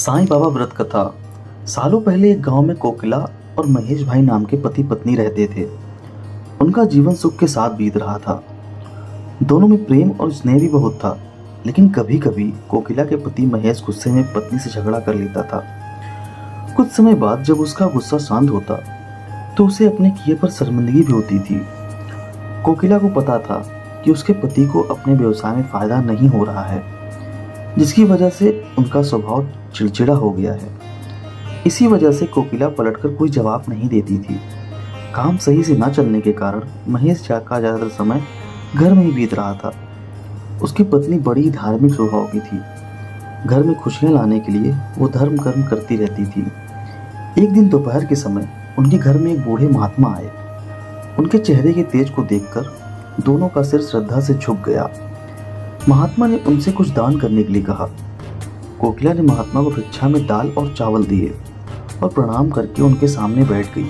साईं बाबा व्रत कथा। सालों पहले एक गांव में कोकिला और महेश भाई नाम के पति पत्नी रहते थे। उनका जीवन सुख के साथ बीत रहा था। दोनों में प्रेम और स्नेह भी बहुत था, लेकिन कभी कभी कोकिला के पति महेश गुस्से में पत्नी से झगड़ा कर लेता था। कुछ समय बाद जब उसका गुस्सा शांत होता तो उसे अपने किए पर शर्मिंदगी भी होती थी। कोकिला को पता था कि उसके पति को अपने व्यवसाय में फायदा नहीं हो रहा है, जिसकी वजह से उनका स्वभाव चिड़चिड़ा हो गया है। इसी वजह से कोकिला पलटकर कोई जवाब नहीं देती थी। काम सही से न चलने के कारण महेश का ज़्यादातर समय घर में ही बीत रहा था। उसकी पत्नी बड़ी धार्मिक स्वभाव की थी। घर में खुशियां लाने के लिए वो धर्म कर्म करती रहती थी। एक दिन दोपहर के समय उनके घर में एक बूढ़े महात्मा आए। उनके चेहरे के तेज को देखकर दोनों का सिर श्रद्धा से झुक गया। महात्मा ने उनसे कुछ दान करने के लिए कहा। कोकिला ने महात्मा को भिक्षा में दाल और चावल दिए और प्रणाम करके उनके सामने बैठ गई।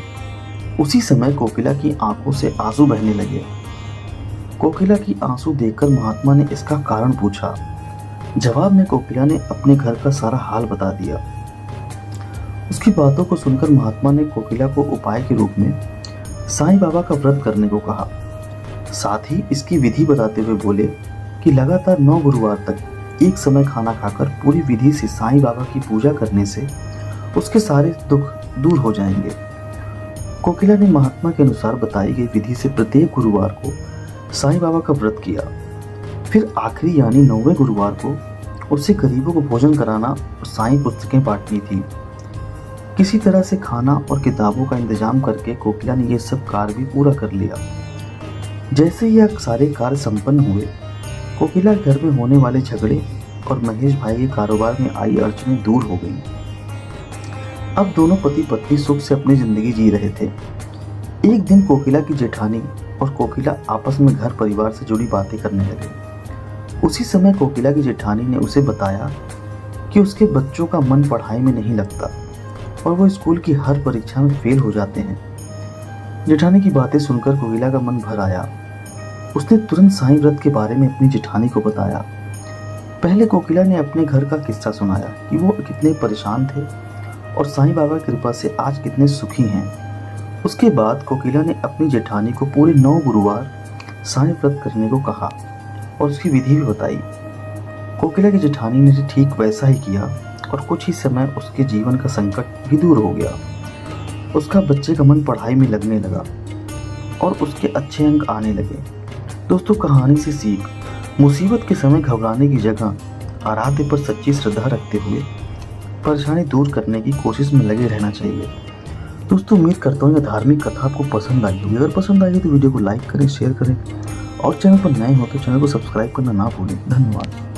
उसी समय कोकिला की आंखों से आंसू बहने लगे। कोकिला की आंसू देखकर महात्मा ने इसका कारण पूछा। जवाब में कोकिला ने अपने घर का सारा हाल बता दिया। उसकी बातों को सुनकर महात्मा ने कोकिला को उपाय के रूप में साईं बाबा का व्रत करने को कहा। साथ ही इसकी विधि बताते हुए बोले कि लगातार 9 गुरुवार तक एक समय खाना खाकर पूरी विधि से साईं बाबा की पूजा करने से उसके सारे दुख दूर हो जाएंगे। कोकिला ने महात्मा के अनुसार बताई गई विधि से प्रत्येक गुरुवार को साईं बाबा का व्रत किया। फिर आखिरी यानी 9वें गुरुवार को उससे गरीबों को भोजन कराना और साईं पुस्तकें बांटनी थी। किसी तरह से खाना और किताबों का इंतजाम करके कोकिला ने यह सब कार्य भी पूरा कर लिया। जैसे ही यह सारे कार्य संपन्न हुए, कोकिला घर में होने वाले झगड़े और महेश भाई के कारोबार में आई अड़चनें दूर हो गईं। अब दोनों पति पत्नी सुख से अपनी जिंदगी जी रहे थे। एक दिन कोकिला की जेठानी और कोकिला आपस में घर परिवार से जुड़ी बातें करने लगे। उसी समय कोकिला की जेठानी ने उसे बताया कि उसके बच्चों का मन पढ़ाई में नहीं लगता और वो स्कूल की हर परीक्षा में फेल हो जाते हैं। जेठानी की बातें सुनकर कोकिला का मन भर आया। उसने तुरंत साईं व्रत के बारे में अपनी जेठानी को बताया। पहले कोकिला ने अपने घर का किस्सा सुनाया कि वो कितने परेशान थे और साईं बाबा की कृपा से आज कितने सुखी हैं। उसके बाद कोकिला ने अपनी जेठानी को पूरे 9 गुरुवार साईं व्रत करने को कहा और उसकी विधि भी बताई। कोकिला की जेठानी ने ठीक वैसा ही किया और कुछ ही समय उसके जीवन का संकट भी दूर हो गया। उसका बच्चे का मन पढ़ाई में लगने लगा और उसके अच्छे अंक आने लगे। दोस्तों, कहानी से सीख: मुसीबत के समय घबराने की जगह आराध्य पर सच्ची श्रद्धा रखते हुए परेशानी दूर करने की कोशिश में लगे रहना चाहिए। दोस्तों, उम्मीद करता हूँ यह धार्मिक कथा आपको पसंद आई होगी। अगर पसंद आई हो तो वीडियो को लाइक करें, शेयर करें और चैनल पर नए हो तो चैनल को सब्सक्राइब करना ना भूलें। धन्यवाद।